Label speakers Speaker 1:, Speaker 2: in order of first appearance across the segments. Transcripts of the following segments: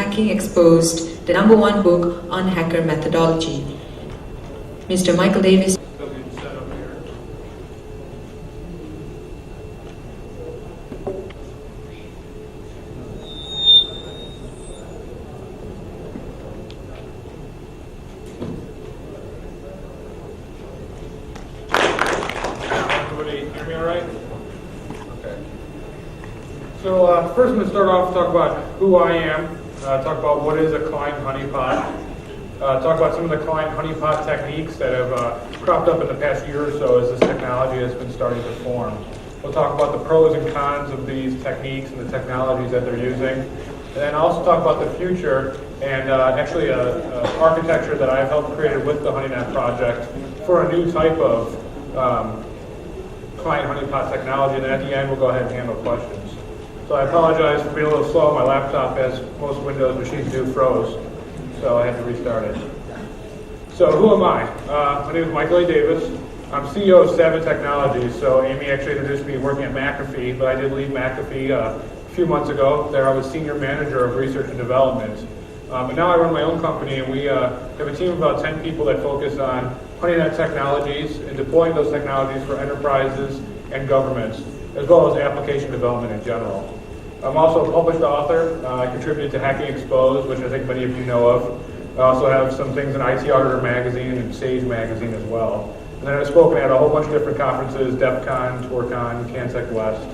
Speaker 1: Hacking Exposed, the #1 book on hacker methodology. Mr. Michael Davis.
Speaker 2: First I'm going to start off and talk about who I am, talk about what is a client honeypot, talk about some of the client honeypot techniques that have cropped up in the past year or so as this technology has been starting to form. We'll talk about the pros and cons of these techniques and the technologies that they're using, and then also talk about the future and actually an architecture that I've helped create with the HoneyNet project for a new type of client honeypot technology, and then at the end we'll go ahead and handle questions. So I apologize for being a little slow. My laptop, as most Windows machines do, froze, so I had to restart it. So who am I? My name is Michael A. Davis. I'm CEO of Savin Technologies. So Amy actually introduced me working at McAfee, but I did leave McAfee a few months ago. There I was Senior Manager of Research and Development. And now I run my own company, and we have a team of about 10 people that focus on HoneyNet technologies and deploying those technologies for enterprises and governments, as well as application development in general. I'm also a published author. I contributed to Hacking Exposed, which I think many of you know of. I also have some things in IT Auditor Magazine and Sage Magazine as well. And then I've spoken at a whole bunch of different conferences, DEF CON, TourCon, CanTech West.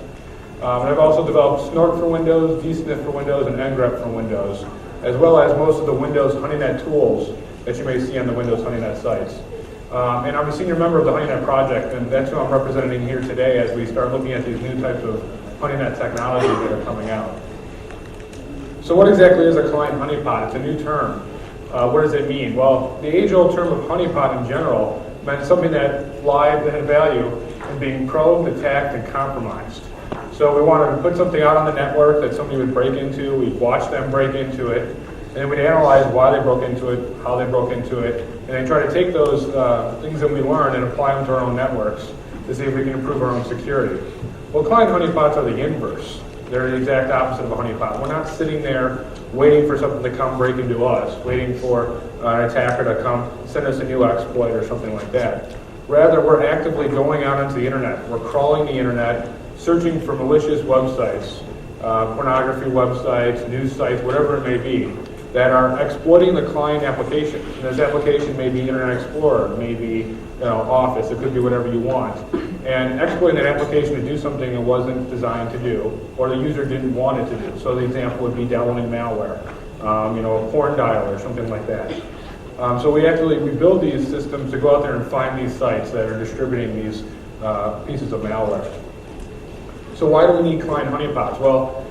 Speaker 2: And I've also developed Snort for Windows, vSniff for Windows, and ngrep for Windows, as well as most of the Windows HoneyNet tools that you may see on the Windows HoneyNet sites. And I'm a senior member of the HoneyNet project, and that's who I'm representing here today as we start looking at these new types of HoneyNet technologies that are coming out. So what exactly is a client honeypot? It's a new term. What does it mean? Well, the age-old term of honeypot in general meant something that had value in being probed, attacked, and compromised. So we wanted to put something out on the network that somebody would break into, we'd watch them break into it, and then we'd analyze why they broke into it, how they broke into it, and then try to take those things that we learned and apply them to our own networks to see if we can improve our own security. Well, client honeypots are the inverse. They're the exact opposite of a honeypot. We're not sitting there waiting for something to come break into us, waiting for an attacker to come send us a new exploit or something like that. Rather, we're actively going out into the internet. We're crawling the internet, searching for malicious websites, pornography websites, news sites, whatever it may be, that are exploiting the client application. And this application may be Internet Explorer, maybe Office, it could be whatever you want. And exploiting that application to do something it wasn't designed to do, or the user didn't want it to do. So the example would be downloading malware, a porn dialer or something like that. So we build these systems to go out there and find these sites that are distributing these pieces of malware. So why do we need client honeypots? Well,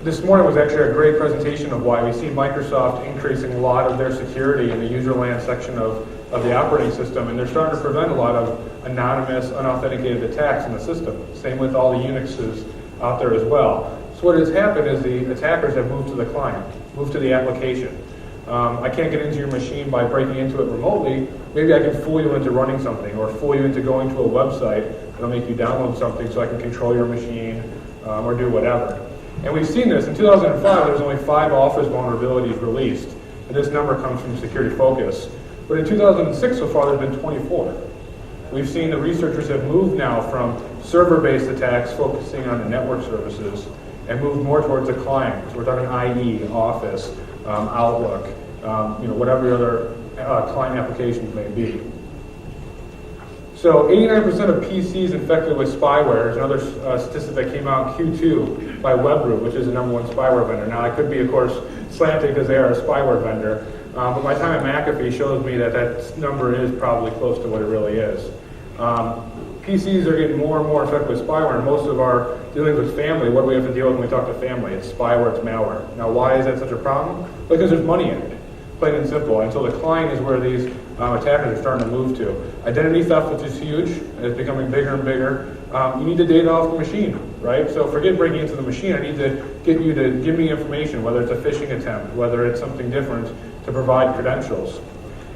Speaker 2: this morning was actually a great presentation of why we see Microsoft increasing a lot of their security in the user land section of the operating system, and they're starting to prevent a lot of anonymous, unauthenticated attacks in the system. Same with all the Unixes out there as well. So what has happened is the attackers have moved to the client, moved to the application. I can't get into your machine by breaking into it remotely. Maybe I can fool you into running something, or fool you into going to a website that'll make you download something so I can control your machine or do whatever. And we've seen this. In 2005, there was only 5 Office vulnerabilities released, and this number comes from Security Focus. But in 2006 so far, there have been 24. We've seen the researchers have moved now from server-based attacks focusing on the network services and moved more towards the client. So we're talking IE, Office, Outlook, whatever your other client applications may be. So 89% of PCs infected with spyware is another statistic that came out in Q2 by Webroot, which is the #1 spyware vendor. Now, I could be, of course, slanted because they are a spyware vendor, but my time at McAfee shows me that number is probably close to what it really is. PCs are getting more and more infected with spyware, and most of our dealings with family, what do we have to deal with when we talk to family? It's spyware, it's malware. Now, why is that such a problem? Because there's money in it, plain and simple. And so the client is where these attackers are starting to move to. Identity theft, which is huge, and it's becoming bigger and bigger. You need the data off the machine, right? So forget breaking into the machine. I need to get you to give me information, whether it's a phishing attempt, whether it's something different, to provide credentials.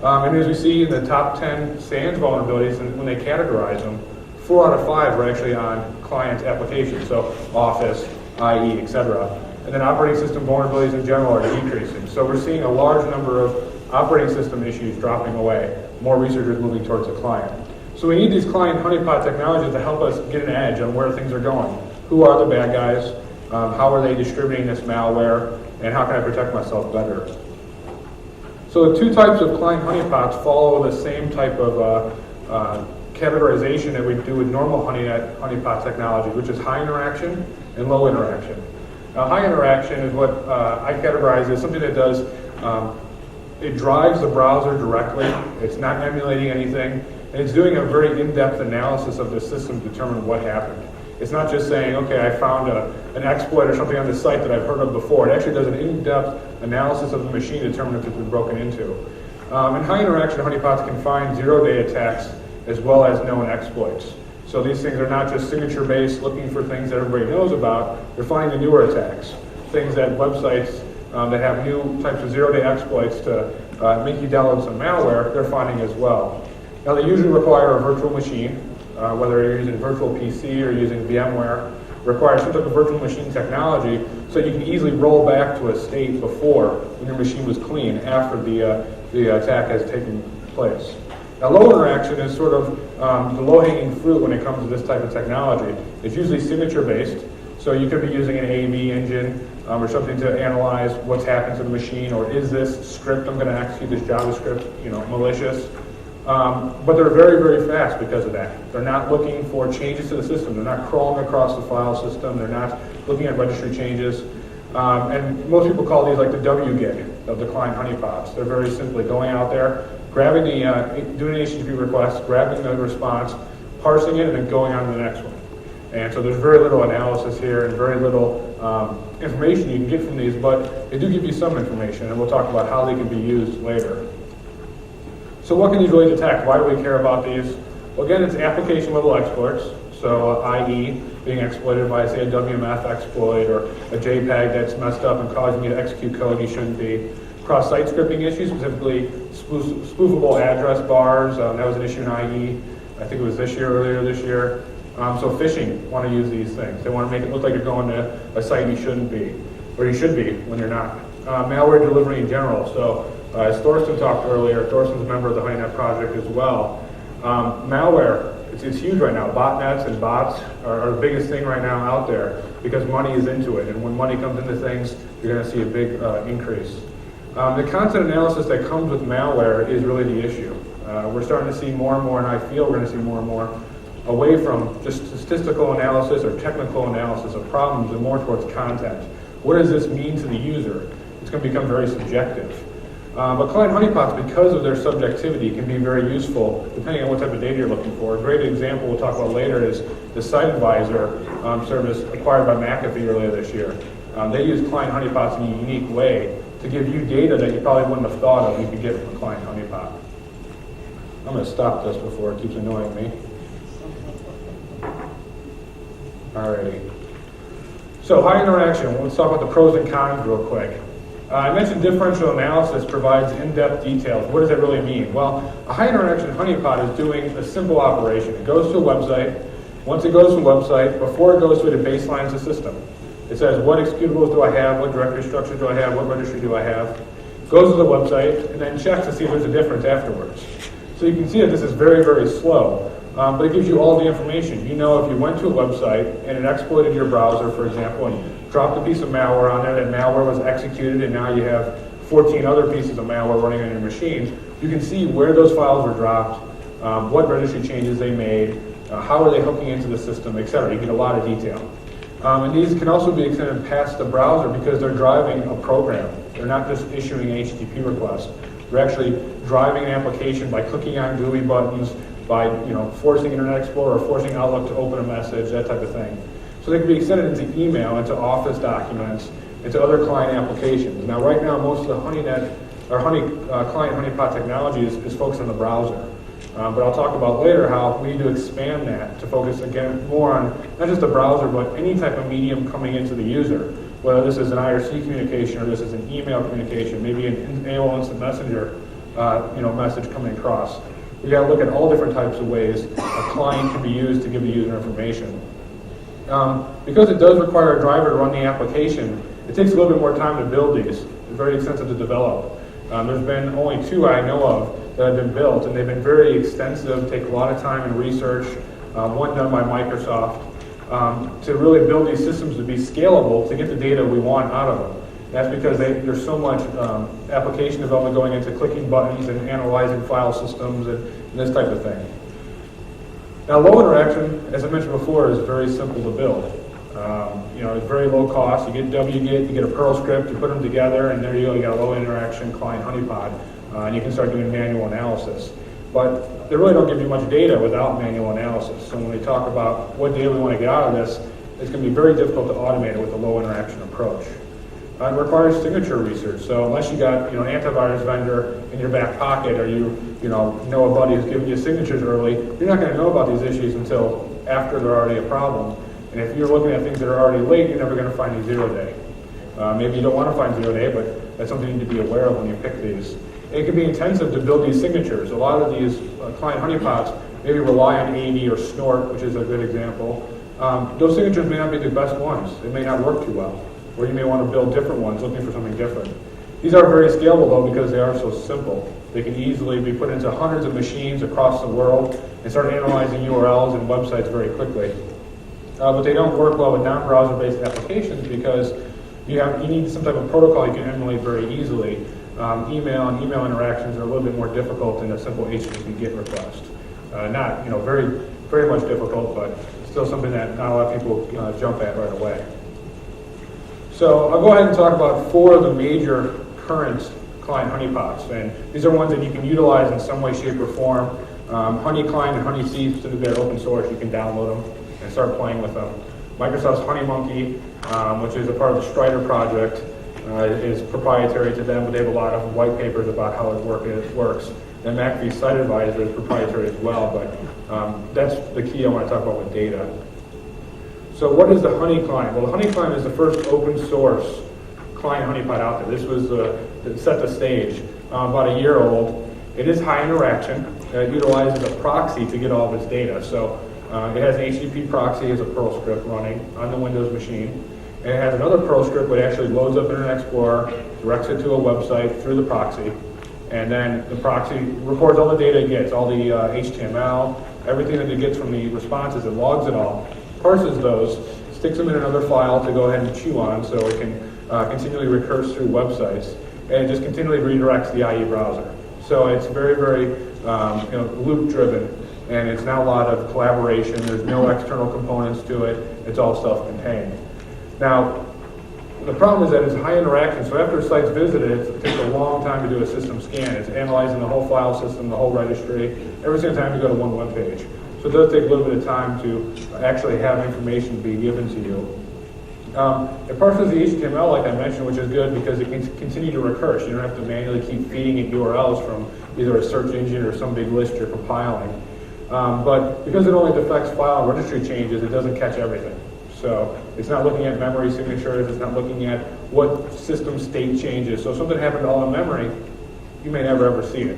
Speaker 2: And as we see in the top 10 SANS vulnerabilities, and when they categorize them, 4 out of 5 are actually on client applications, so Office, IE, etc. and then operating system vulnerabilities in general are decreasing. So we're seeing a large number of operating system issues dropping away, more researchers moving towards the client. So we need these client honeypot technologies to help us get an edge on where things are going. Who are the bad guys? How are they distributing this malware? And how can I protect myself better? So the two types of client honeypots follow the same type of categorization that we do with normal honeypot technology, which is high interaction and low interaction. Now, high interaction is what I categorize as something that does, it drives the browser directly, it's not emulating anything, and it's doing a very in-depth analysis of the system to determine what happened. It's not just saying, okay, I found an exploit or something on the site that I've heard of before. It actually does an in-depth analysis of the machine to determine if it's been broken into. And high interaction honeypots can find zero-day attacks as well as known exploits. So these things are not just signature-based, looking for things that everybody knows about. They're finding the newer attacks, things that websites that have new types of zero-day exploits to make you download some malware, they're finding as well. Now, they usually require a virtual machine, whether you're using virtual PC or using VMware, requires some type of virtual machine technology so you can easily roll back to a state before when your machine was clean after the attack has taken place. Now, low interaction is sort of the low-hanging fruit when it comes to this type of technology. It's usually signature-based, so you could be using an A/B engine or something to analyze what's happened to the machine, or is this script I'm going to execute, this JavaScript, malicious? But they're very, very fast because of that. They're not looking for changes to the system. They're not crawling across the file system. They're not looking at registry changes. And most people call these like the WGIG of the client honeypots. They're very simply going out there, grabbing doing an HTTP request, grabbing the response, parsing it, and then going on to the next one. And so there's very little analysis here and very little information you can get from these, but they do give you some information, and we'll talk about how they can be used later. So what can these really detect? Why do we care about these? Well, again, it's application level exploits. So i.e. being exploited by, say, a WMF exploit or a JPEG that's messed up and causing you to execute code you shouldn't be. Cross-site scripting issues, specifically spoofable address bars. That was an issue in IE. I think it was earlier this year. So phishing want to use these things. They want to make it look like you're going to a site you shouldn't be, or you should be when you're not. Malware delivery in general. So as Thorsten talked earlier, Thorsten's a member of the HoneyNet project as well. Malware, it's huge right now. Botnets and bots are the biggest thing right now out there because money is into it. And when money comes into things, you're going to see a big increase. The content analysis that comes with malware is really the issue. We're starting to see more and more, and I feel we're going to see more and more, away from just statistical analysis or technical analysis of problems and more towards content. What does this mean to the user? It's going to become very subjective. But client honeypots, because of their subjectivity, can be very useful depending on what type of data you're looking for. A great example we'll talk about later is the Site Advisor service acquired by McAfee earlier this year. They use client honeypots in a unique way to give you data that you probably wouldn't have thought of you could get from a client honeypot. I'm going to stop this before it keeps annoying me. Alrighty. So high interaction. Let's talk about the pros and cons real quick. I mentioned differential analysis provides in-depth details. What does that really mean? Well, a high interaction honeypot is doing a simple operation. It goes to a website. Once it goes to a website, before it goes to it, it baselines the system. It says, what executables do I have? What directory structure do I have? What registry do I have? Goes to the website, and then checks to see if there's a difference afterwards. So you can see that this is very, very slow, but it gives you all the information. You know if you went to a website and it exploited your browser, for example, and dropped a piece of malware on it, and malware was executed, and now you have 14 other pieces of malware running on your machine, you can see where those files were dropped, what registry changes they made, how are they hooking into the system, etc. You get a lot of detail. And these can also be extended past the browser because they're driving a program. They're not just issuing HTTP requests. They're actually driving an application by clicking on GUI buttons, by forcing Internet Explorer or forcing Outlook to open a message, that type of thing. So they can be extended into email, into Office documents, into other client applications. Now, right now, most of the HoneyNet or client honeypot technology is focused on the browser. But I'll talk about later how we need to expand that to focus again more on not just the browser, but any type of medium coming into the user. Whether this is an IRC communication or this is an email communication, maybe an AOL Instant Messenger, message coming across. We got to look at all different types of ways a client can be used to give the user information. Because it does require a driver to run the application, It takes a little bit more time to build these. They're very expensive to develop. There's been only 2 I know of that have been built, and they've been very extensive, take a lot of time and research, one done by Microsoft, to really build these systems to be scalable to get the data we want out of them. That's because there's so much application development going into clicking buttons and analyzing file systems and this type of thing. Now, low interaction, as I mentioned before, is very simple to build. It's very low cost. You get wget, you get a Perl script, you put them together, and there you go. You got a low interaction client honeypot, and you can start doing manual analysis. But they really don't give you much data without manual analysis. So when we talk about what data we want to get out of this, it's going to be very difficult to automate it with a low interaction approach. It requires signature research. So unless you got an antivirus vendor in your back pocket, or you know a buddy who's giving you signatures early, you're not going to know about these issues until after they're already a problem. And if you're looking at things that are already late, you're never going to find a 0-day. Maybe you don't want to find 0-day, but that's something you need to be aware of when you pick these. It can be intensive to build these signatures. A lot of these client honeypots maybe rely on AD or Snort, which is a good example. Those signatures may not be the best ones. It may not work too well. Or you may want to build different ones, looking for something different. These are very scalable, though, because they are so simple. They can easily be put into hundreds of machines across the world and start analyzing URLs and websites very quickly. But they don't work well with non-browser-based applications because you need some type of protocol you can emulate very easily. Email and email interactions are a little bit more difficult than a simple HTTP GET request. Not very, very much difficult, but still something that not a lot of people jump at right away. So I'll go ahead and talk about 4 of the major current client honeypots, and these are ones that you can utilize in some way, shape, or form. Honey Client and Honey C, since they're open source, you can download them and start playing with them. Microsoft's HoneyMonkey, which is a part of the Strider project, is proprietary to them, but they have a lot of white papers about how it works. And McAfee's Site Advisor is proprietary as well, but that's the key I want to talk about with data. So what is the Honey Client? Well, the Honey Client is the first open source client honeypot out there. This was set the stage, about a year old. It is high interaction. It utilizes a proxy to get all of its data. So it has an HTTP proxy, it has a Perl script running on the Windows machine. And it has another Perl script which actually loads up Internet Explorer, directs it to a website through the proxy, and then the proxy records all the data it gets, all the HTML, everything that it gets from the responses, it logs it all, parses those, sticks them in another file to go ahead and chew on so it can continually recurse through websites, and it just continually redirects the IE browser. So it's very, very loop-driven, and it's not a lot of collaboration. There's no external components to it. It's all self-contained. Now, the problem is that it's high interaction, so after a site's visited, it takes a long time to do a system scan. It's analyzing the whole file system, the whole registry, every single time you go to one web page. So it does take a little bit of time to actually have information be given to you. It parses the HTML, like I mentioned, which is good because it can continue to recurse. You don't have to manually keep feeding it URLs from either a search engine or some big list you're compiling. But because it only deflects file and registry changes, it doesn't catch everything. So it's not looking at memory signatures, it's not looking at what system state changes. So if something happened all in memory, you may never ever see it.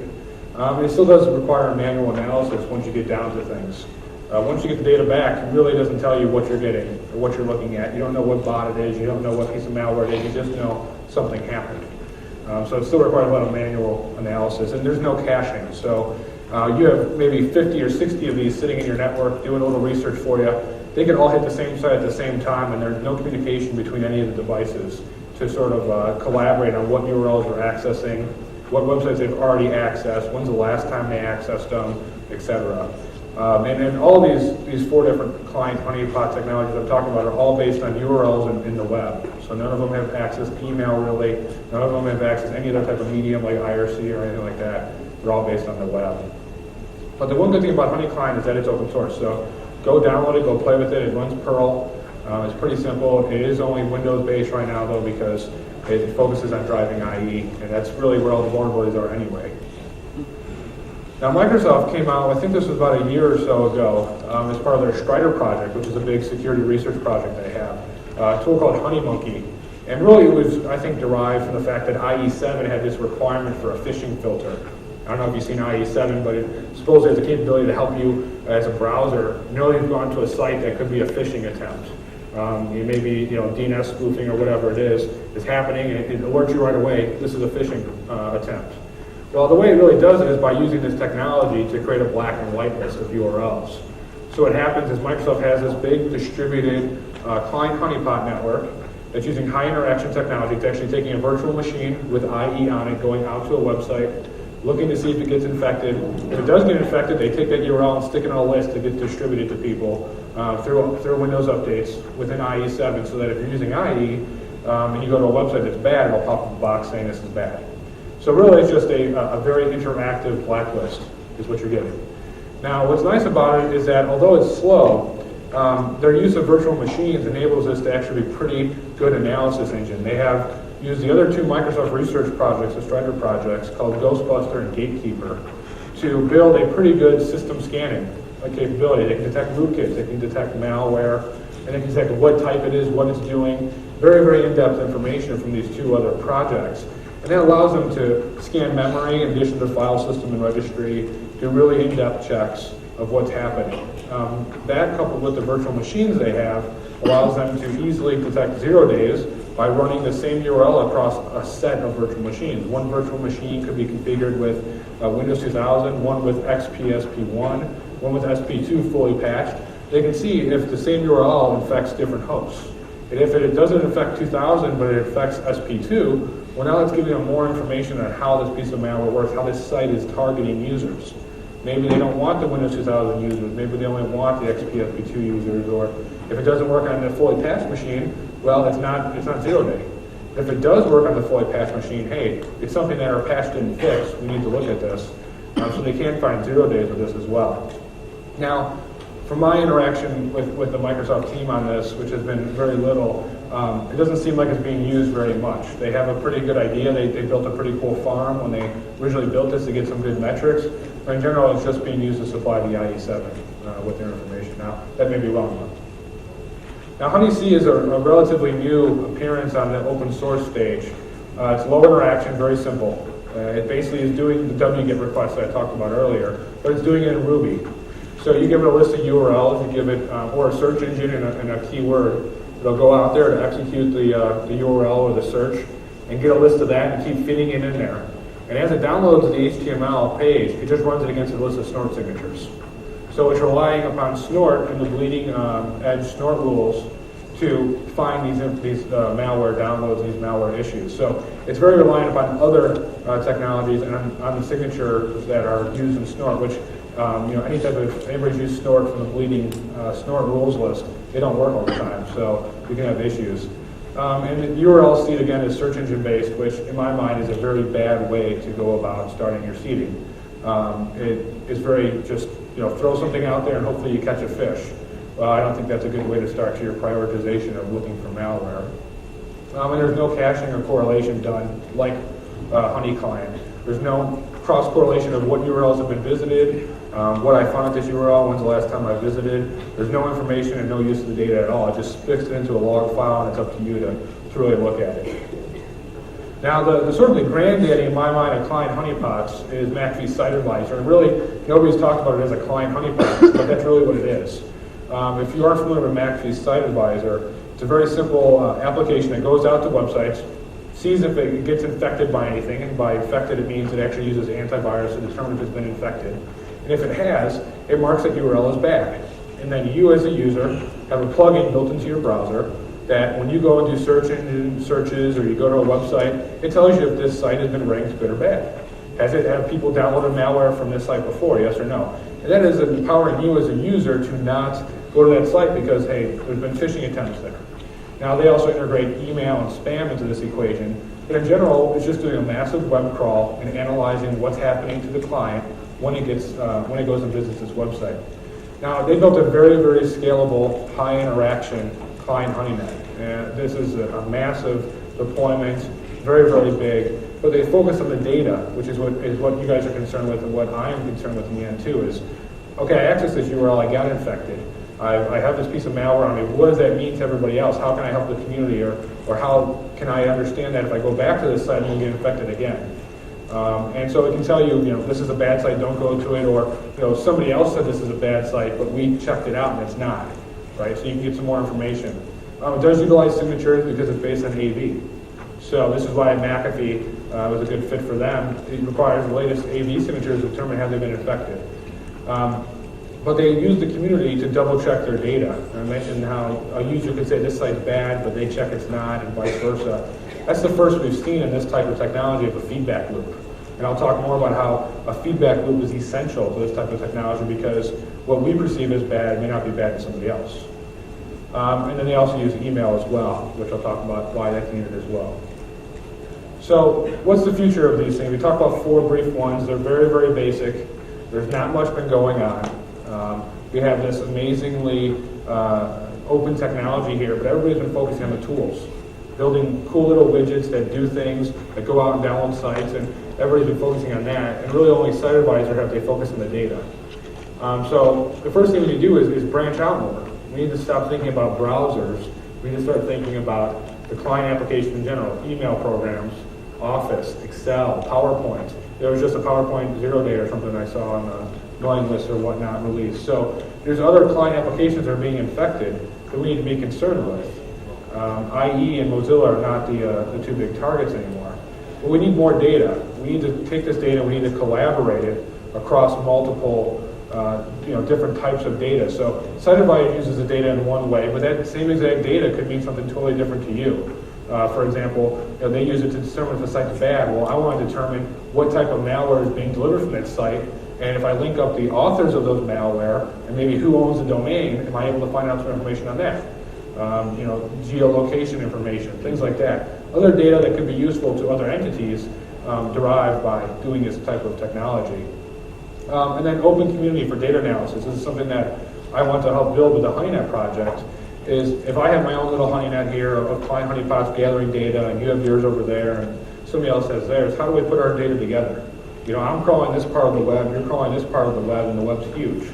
Speaker 2: It still does require a manual analysis once you get down to things. Once you get the data back, it really doesn't tell you what you're getting or what you're looking at. You don't know what bot it is, you don't know what piece of malware it is, you just know something happened. So it still requires a lot of manual analysis, and there's no caching. So you have maybe 50 or 60 of these sitting in your network doing a little research for you. They can all hit the same site at the same time, and there's no communication between any of the devices to sort of collaborate on what URLs you're accessing, what websites they've already accessed, when's the last time they accessed them, etc. And then all of these 4 different client honeypot technologies I'm talking about are all based on URLs in the web. So none of them have access to email really, none of them have access to any other type of medium like IRC or anything like that. They're all based on the web. But the one good thing about Honey Client is that it's open source. So go download it, go play with it. It runs Perl. It's pretty simple. It is only Windows-based right now, though, because it focuses on driving IE, and that's really where all the vulnerabilities are anyway. Now, Microsoft came out, I think this was about a year or so ago, as part of their Strider project, which is a big security research project they have, a tool called HoneyMonkey. And really it was, I think, derived from the fact that IE7 had this requirement for a phishing filter. I don't know if you've seen IE7, but it supposedly has the capability to help you as a browser know you've gone to a site that could be a phishing attempt. Maybe DNS spoofing or whatever it is happening, and it alerts you right away. This is a phishing attempt. Well, the way it really does it is by using this technology to create a black and white list of URLs. So what happens is Microsoft has this big distributed client honeypot network that's using high interaction technology. It's actually taking a virtual machine with IE on it, going out to a website, looking to see if it gets infected. If it does get infected, they take that URL and stick it on a list to get distributed to people through Windows updates within IE7, so that if you're using IE and you go to a website that's bad, it'll pop up a box saying this is bad. So really it's just a very interactive blacklist is what you're getting. Now what's nice about it is that although it's slow, their use of virtual machines enables us to actually be pretty good analysis engine. They have used the other two Microsoft research projects, the Strider projects, called Ghostbuster and Gatekeeper, to build a pretty good system scanning capability. They can detect rootkits, they can detect malware, and they can detect what type it is, what it's doing. Very, very in-depth information from these two other projects. And that allows them to scan memory in addition to file system and registry, do really in-depth checks of what's happening. That, coupled with the virtual machines they have, allows them to easily detect 0 days by running the same URL across a set of virtual machines. One virtual machine could be configured with Windows 2000, one with XPSP1, one with SP2 fully patched. They can see if the same URL infects different hosts. And if it doesn't affect 2000, but it affects SP2, well, now that's giving them more information on how this piece of malware works, how this site is targeting users. Maybe they don't want the Windows 2000 users, maybe they only want the XPSP2 users, or if it doesn't work on the fully patched machine, well, it's not 0 day. If it does work on the fully patched machine, hey, it's something that our patch didn't fix, we need to look at this. So they can find 0 days with this as well. Now, from my interaction with the Microsoft team on this, which has been very little, it doesn't seem like it's being used very much. They have a pretty good idea. They built a pretty cool farm when they originally built this to get some good metrics. But in general, it's just being used to supply the IE7 with their information. Now, that may be wrong though. Now, HoneyC is a relatively new appearance on the open source stage. It's low interaction, very simple. It basically is doing the wget request that I talked about earlier, but it's doing it in Ruby. So you give it a list of URLs, you give it, or a search engine and a keyword. It'll go out there to execute the URL or the search and get a list of that and keep fitting it in there. And as it downloads the HTML page, it just runs it against a list of snort signatures. So it's relying upon snort and the bleeding edge snort rules to find these malware downloads, these malware issues. So it's very reliant upon other technologies and on the signatures that are used in snort, which anybody's used snort from the bleeding snort rules list, they don't work all the time, so you can have issues. And the URL seed, again, is search engine based, which in my mind is a very bad way to go about starting your seeding. It is very just, throw something out there and hopefully you catch a fish. Well, I don't think that's a good way to start your prioritization of looking for malware. And there's no caching or correlation done like Honey Client. There's no cross-correlation of what URLs have been visited, what I found at this URL, when's the last time I visited. There's no information and no use of the data at all. It just sticks it into a log file and it's up to you to really look at it. Now, the sort of the granddaddy in my mind of client honeypots is McAfee's Site Advisor. And really, nobody's talked about it as a client honeypot, but that's really what it is. If you aren't familiar with McAfee's Site Advisor, it's a very simple application that goes out to websites, sees if it gets infected by anything, and by infected it means it actually uses antivirus to determine if it's been infected. And if it has, it marks that URL as bad. And then you as a user have a plugin built into your browser that when you go and do search engine searches or you go to a website, it tells you if this site has been ranked good or bad. Have people downloaded malware from this site before, yes or no? And that is empowering you as a user to not go to that site because, hey, there's been phishing attempts there. Now, they also integrate email and spam into this equation, but in general, it's just doing a massive web crawl and analyzing what's happening to the client when it goes and visits this website. Now, they built a very, very scalable, high interaction client HoneyNet. And this is a massive deployment, very, very big, but they focus on the data, which is what you guys are concerned with and what I'm concerned with in the end too, is, okay, I accessed this URL, I got infected. I have this piece of malware on me. What does that mean to everybody else? How can I help the community, or how can I understand that if I go back to this site and get infected again? And so it can tell you, this is a bad site, don't go to it, or somebody else said this is a bad site, but we checked it out and it's not, right? So you can get some more information. It does utilize signatures because it's based on AV. So this is why McAfee was a good fit for them. It requires the latest AV signatures to determine have they been infected. But they use the community to double check their data. I mentioned how a user could say this site's bad, but they check it's not, and vice versa. That's the first we've seen in this type of technology of a feedback loop. And I'll talk more about how a feedback loop is essential to this type of technology because what we perceive as bad may not be bad to somebody else. And then they also use email as well, which I'll talk about why that's needed as well. So what's the future of these things? We talked about 4 brief ones. They're very, very basic. There's not much been going on. We have this amazingly open technology here, but everybody's been focusing on the tools, building cool little widgets that do things, that go out and download sites, and everybody's been focusing on that. And really only Site Advisor have they focus on the data. So the first thing we need to do is branch out more. We need to stop thinking about browsers. We need to start thinking about the client application in general, email programs, Office, Excel, PowerPoint. There was just a PowerPoint 0 day or something I saw on the mailing list or whatnot released. So there's other client applications that are being infected that we need to be concerned with. IE and Mozilla are not the 2 big targets anymore. But we need more data. We need to take this data, we need to collaborate it across multiple different types of data. So Site Advisor uses the data in one way, but that same exact data could mean something totally different to you. For example, they use it to determine if the site's bad. Well, I want to determine what type of malware is being delivered from that site, and if I link up the authors of those malware and maybe who owns the domain, am I able to find out some information on that? Geolocation information, things like that. Other data that could be useful to other entities derived by doing this type of technology. And then open community for data analysis. This is something that I want to help build with the HoneyNet project. Is if I have my own little HoneyNet here of client honeypots gathering data, and you have yours over there, and somebody else has theirs, how do we put our data together? I'm crawling this part of the web, you're crawling this part of the web, and the web's huge.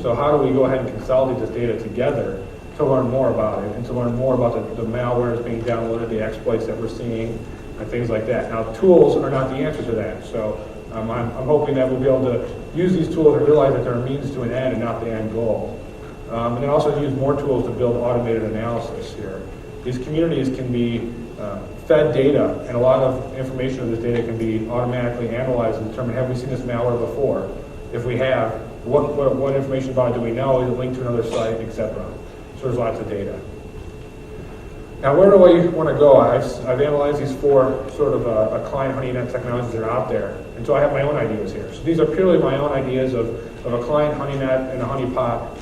Speaker 2: So how do we go ahead and consolidate this data together to learn more about it, and to learn more about the malware that's being downloaded, the exploits that we're seeing, and things like that. Now, tools are not the answer to that. So I'm hoping that we'll be able to use these tools and realize that they're a means to an end and not the end goal. And then also use more tools to build automated analysis here. These communities can be fed data, and a lot of information of this data can be automatically analyzed and determine, have we seen this malware before? If we have, what information about it do we know? Is it linked to another site, etc.? So there's lots of data. Now, where do I want to go? I've analyzed these 4 sort of client HoneyNet technologies that are out there, and so I have my own ideas here. So these are purely my own ideas of a client HoneyNet and a honeypot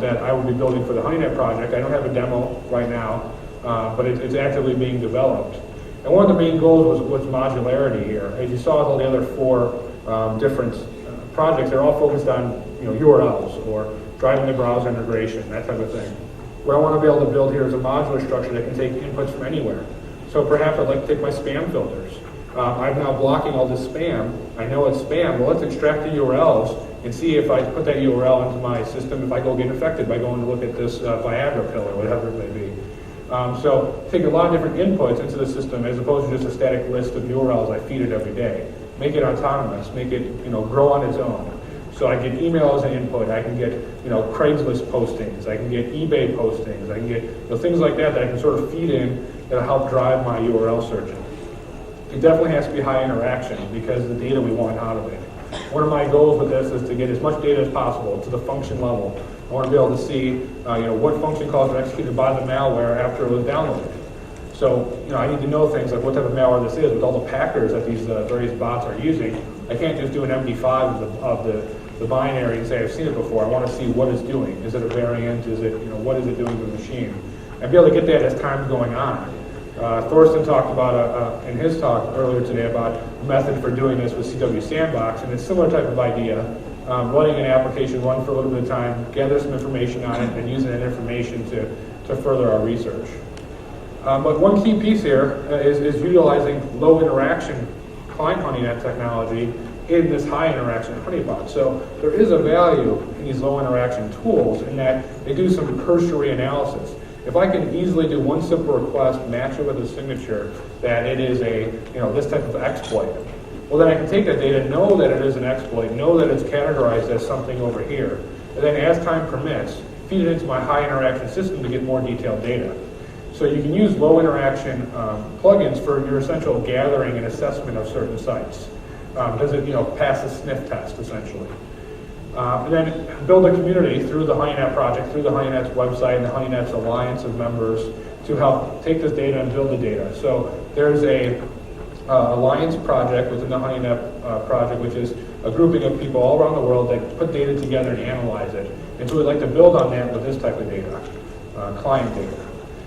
Speaker 2: that I will be building for the HoneyNet project. I don't have a demo right now, but it's actively being developed. And one of the main goals was modularity here. As you saw with all the other 4 different projects, they're all focused on URLs or driving the browser integration, that type of thing. What I want to be able to build here is a modular structure that can take inputs from anywhere. So perhaps I'd like to take my spam filters. I'm now blocking all this spam. I know it's spam. Well, let's extract the URLs and see if I put that URL into my system, if I go get infected by going to look at this Viagra pill or whatever it may be. So take a lot of different inputs into the system as opposed to just a static list of URLs I feed it every day. Make it autonomous. Make it grow on its own. So I get email as an input. I can get Craigslist postings. I can get eBay postings. I can get things like that I can sort of feed in that'll help drive my URL searching. It definitely has to be high interaction because of the data we want out of it. One of my goals with this is to get as much data as possible to the function level. I want to be able to see what function calls are executed by the malware after it was downloaded. So I need to know things like what type of malware this is with all the packers that these various bots are using. I can't just do an MD5 of the binary and say I've seen it before. I want to see what it's doing. Is it a variant? Is it what is it doing to the machine? And be able to get that as time's going on. Thorsten talked about in his talk earlier today about a method for doing this with CW Sandbox, and it's a similar type of idea. Running an application, run for a little bit of time, gather some information on it, and using that information to further our research. But one key piece here is utilizing low interaction client HoneyNet technology in this high interaction honeypot. So there is a value in these low interaction tools in that they do some cursory analysis. If I can easily do one simple request, match it with a signature that it is this type of exploit, well then I can take that data, know that it is an exploit, know that it's categorized as something over here, and then as time permits, feed it into my high interaction system to get more detailed data. So you can use low interaction plugins for your essential gathering and assessment of certain sites. Does it pass the sniff test essentially? And then build a community through the HoneyNet project, through the HoneyNet's website and the HoneyNet's alliance of members to help take this data and build the data. So there's a alliance project within the HoneyNet project, which is a grouping of people all around the world that put data together and analyze it. And so we'd like to build on that with this type of data, client data.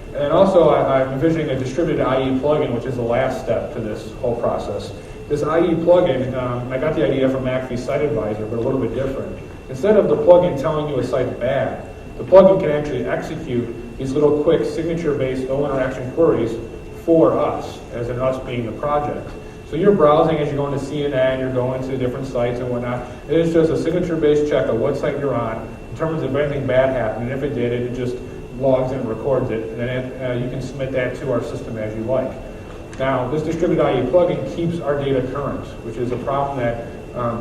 Speaker 2: And then also I'm envisioning a distributed IE plugin, which is the last step to this whole process. This IE plugin, I got the idea from McAfee's Site Advisor, but a little bit different. Instead of the plugin telling you a site's bad, the plugin can actually execute these little quick signature-based low interaction queries for us, as in us being the project. So you're browsing as you're going to CNN, you're going to different sites and whatnot. It is just a signature-based check of what site you're on, determines if anything bad happened, and if it did, it just logs and records it, and then you can submit that to our system as you like. Now, this distributed IE plugin keeps our data current, which is a problem that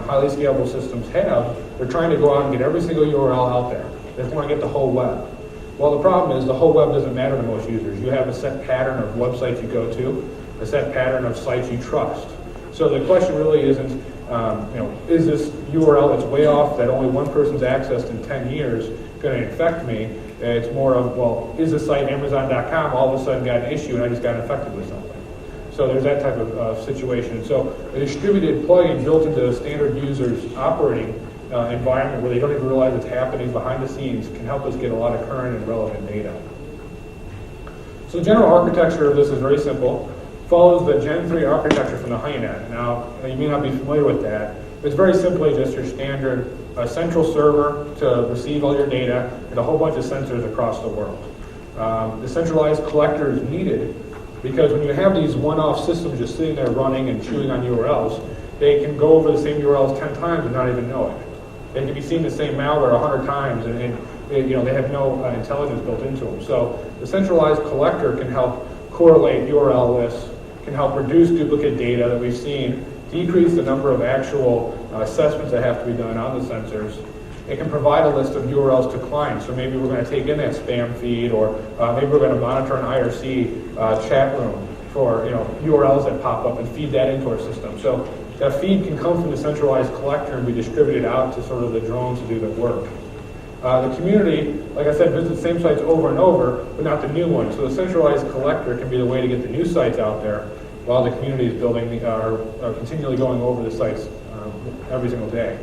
Speaker 2: highly scalable systems have. They're trying to go out and get every single URL out there. They just want to get the whole web. Well, the problem is the whole web doesn't matter to most users. You have a set pattern of websites you go to, a set pattern of sites you trust. So the question really isn't, is this URL that's way off that only one person's accessed in 10 years going to infect me? It's more of, well, is the site Amazon.com all of a sudden got an issue and I just got infected with something? So there's that type of situation. So a distributed plugin built into a standard user's operating environment where they don't even realize it's happening behind the scenes can help us get a lot of current and relevant data. So the general architecture of this is very simple. Follows the Gen 3 architecture from the HoneyNet. Now, you may not be familiar with that. It's very simply just your standard central server to receive all your data and a whole bunch of sensors across the world. The centralized collector is needed because when you have these one-off systems just sitting there running and chewing on URLs, they can go over the same URLs 10 times and not even know it. They can be seeing the same malware 100 times and they have no intelligence built into them. So the centralized collector can help correlate URL lists, can help reduce duplicate data that we've seen, decrease the number of actual assessments that have to be done on the sensors. It can provide a list of URLs to clients. So maybe we're going to take in that spam feed, or maybe we're going to monitor an IRC chat room for URLs that pop up and feed that into our system. So that feed can come from the centralized collector and be distributed out to sort of the drones to do the work. The community, like I said, visits the same sites over and over, but not the new ones. So the centralized collector can be the way to get the new sites out there, while the community is building, are continually going over the sites every single day.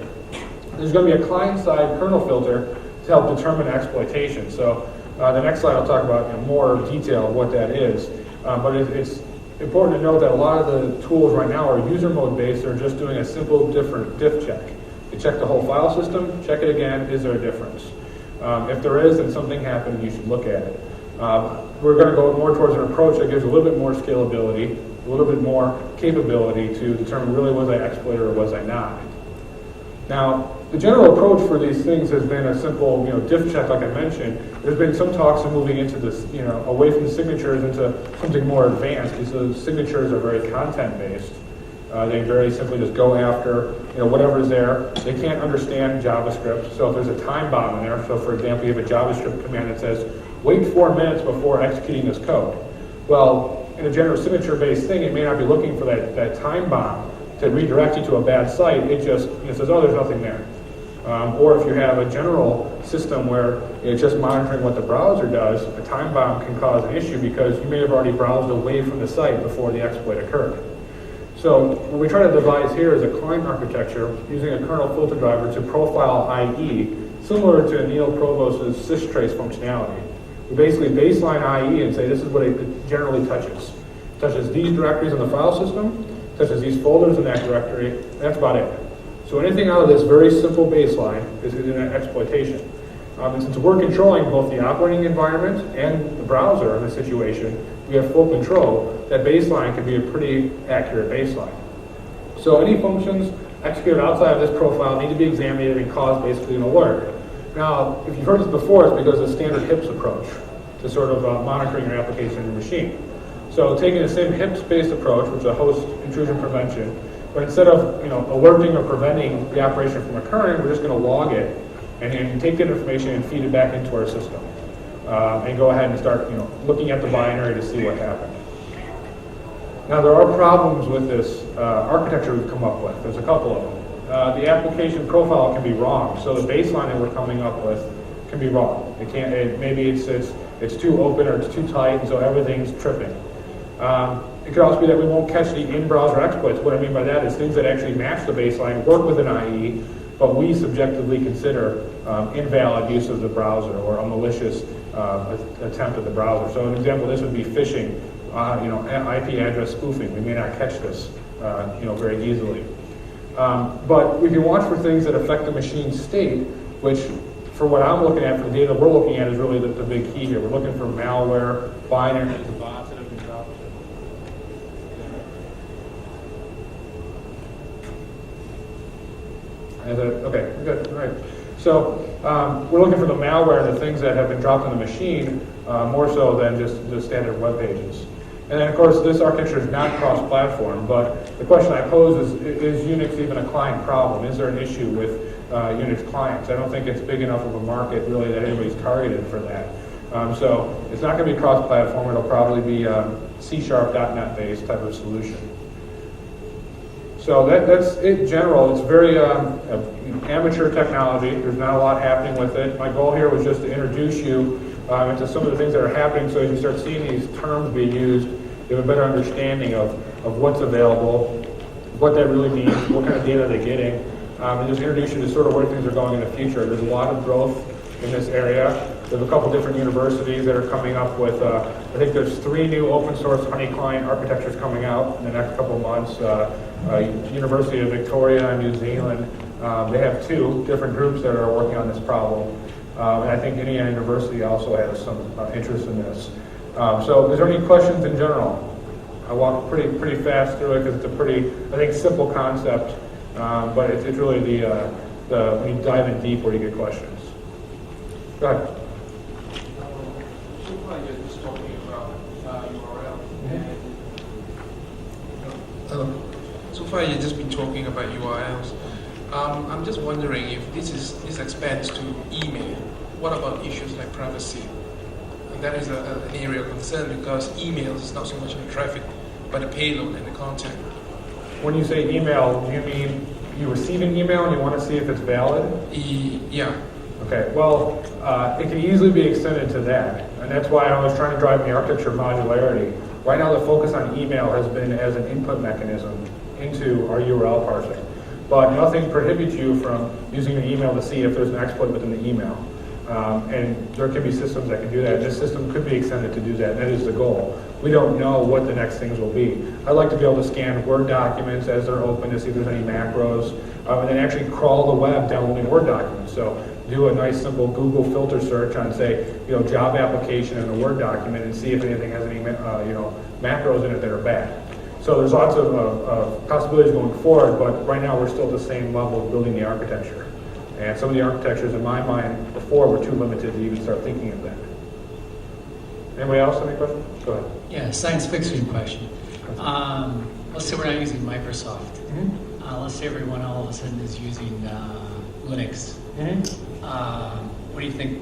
Speaker 2: There's going to be a client-side kernel filter to help determine exploitation. So the next slide I'll talk about more detail of what that is. But it's important to note that a lot of the tools right now are user mode based. They're just doing a simple different diff check. You check the whole file system, check it again, is there a difference? If there is, then something happened, you should look at it. We're going to go more towards an approach that gives a little bit more scalability, a little bit more capability to determine really was I exploited or was I not. Now, the general approach for these things has been a simple, diff check, like I mentioned. There's been some talks of moving into this, away from the signatures into something more advanced, because those signatures are very content-based. They very simply just go after, whatever's there. They can't understand JavaScript, so if there's a time bomb in there, so for example, you have a JavaScript command that says, wait 4 minutes before executing this code. Well, in a general signature-based thing, it may not be looking for that time bomb to redirect you to a bad site. It just says, oh, there's nothing there. Or if you have a general system where it's just monitoring what the browser does, a time bomb can cause an issue because you may have already browsed away from the site before the exploit occurred. So what we try to devise here is a client architecture using a kernel filter driver to profile IE, similar to Neil Provost's systrace functionality. We basically baseline IE and say this is what it generally touches. It touches these directories in the file system, touches these folders in that directory, and that's about it. So anything out of this very simple baseline is an exploitation. And since we're controlling both the operating environment and the browser in this situation, we have full control. That baseline can be a pretty accurate baseline. So any functions executed outside of this profile need to be examined and cause basically an alert. Now, if you've heard this before, it's because of the standard HITBS approach to sort of monitoring your application in your machine. So taking the same HITBS-based approach, which is a host intrusion prevention, but instead of alerting or preventing the operation from occurring, we're just going to log it and take that information and feed it back into our system. and go ahead and start looking at the binary to see what happened. Now there are problems with this architecture we've come up with. There's a couple of them. The application profile can be wrong, so the baseline that we're coming up with can be wrong. It can't. Maybe it's too open or it's too tight, and so everything's tripping. It could also be that we won't catch the in-browser exploits. What I mean by that is things that actually match the baseline, work with an IE, but we subjectively consider invalid use of the browser or a malicious attempt at the browser. So an example of this would be phishing, IP address spoofing. We may not catch this, very easily. But we can watch for things that affect the machine state, which, for what I'm looking at, for the data we're looking at, is really the big key here. We're looking for malware, binaries, and bots that have been dropped. Okay, good, all right. So we're looking for the malware and the things that have been dropped on the machine, more so than just the standard web pages. And then, of course, this architecture is not cross-platform, but the question I pose is Unix even a client problem? Is there an issue with Unix clients? I don't think it's big enough of a market, really, that anybody's targeted for that. So it's not going to be cross-platform. It'll probably be C#.NET based type of solution. So that's it in general. It's very amateur technology. There's not a lot happening with it. My goal here was just to introduce you into some of the things that are happening, so as you start seeing these terms being used, you have a better understanding of what's available, what that really means, what kind of data they're getting, and just introduce you to sort of where things are going in the future. There's a lot of growth in this area. There's a couple different universities that are coming up with, I think there's 3 new open source honey client architectures coming out in the next couple of months. University of Victoria in New Zealand, they have 2 different groups that are working on this problem. And I think Indiana University also has some interest in this. So is there any questions in general? I walked pretty fast through it because it's a pretty, I think, simple concept, but it's really the when you dive in deep where you get questions. Go ahead.
Speaker 3: So far you're just talking about URL.
Speaker 2: Hello.
Speaker 3: So far you've just been talking about URLs. I'm just wondering if this expands to email. What about issues like privacy? And that is an area of concern because email is not so much in the traffic, but the payload and the content.
Speaker 2: When you say email, do you mean you receive an email and you want to see if it's valid?
Speaker 3: Yeah.
Speaker 2: Okay, well, it can easily be extended to that, and that's why I was trying to drive the architecture modularity. Right now, the focus on email has been as an input mechanism into our URL parsing. But nothing prohibits you from using the email to see if there's an exploit within the email. And there can be systems that can do that. This system could be extended to do that, and that is the goal. We don't know what the next things will be. I'd like to be able to scan Word documents as they're open to see if there's any macros, and then actually crawl the web downloading Word documents. So do a nice simple Google filter search on, say, job application in a Word document and see if anything has any macros in it that are bad. So there's lots of possibilities going forward, but right now we're still at the same level of building the architecture. And some of the architectures in my mind before were too limited to even start thinking of that. Anybody else have any questions? Go ahead.
Speaker 4: Yeah, science fiction question. Let's say we're not using Microsoft.
Speaker 2: Mm-hmm.
Speaker 4: Let's say everyone all of a sudden is using Linux.
Speaker 2: Mm-hmm.
Speaker 4: What do you think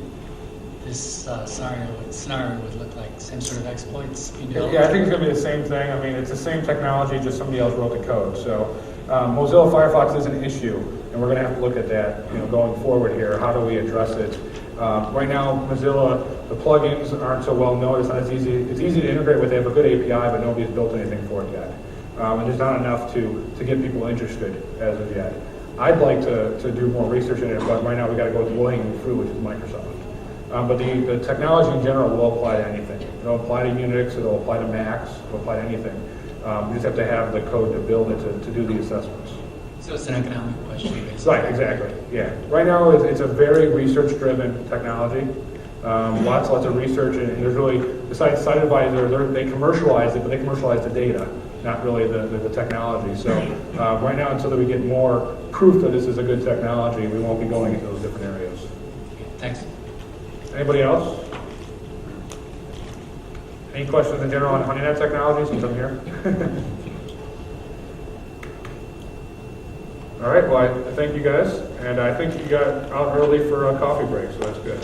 Speaker 4: this scenario would look like? Same sort of exploits being developed?
Speaker 2: Yeah, I think it's going to be the same thing. I mean, it's the same technology, just somebody else wrote the code. So Mozilla Firefox is an issue, and we're going to have to look at that going forward here. How do we address it? Right now, Mozilla, the plugins aren't so well known. It's not as easy. It's easy to integrate with. They have a good API, but nobody's built anything for it yet. And there's not enough to get people interested as of yet. I'd like to do more research in it, but right now we got to go with the low-hanging fruit, which is Microsoft. But the technology in general will apply to anything. It'll apply to Unix, it'll apply to Macs, it'll apply to anything. You just have to have the code to build it to do the assessments.
Speaker 4: So it's an economic question, basically.
Speaker 2: Right, exactly, yeah. Right now it's a very research-driven technology. Lots of research, and there's really, besides SiteAdvisor, they commercialize it, but they commercialize the data, not really the technology. So right now, until we get more proof that this is a good technology, we won't be going into those different areas.
Speaker 4: Thanks.
Speaker 2: Anybody else? Any questions in general on HoneyNet technology since I'm here? All right, well, I thank you guys, and I think you got out early for a coffee break, so that's good.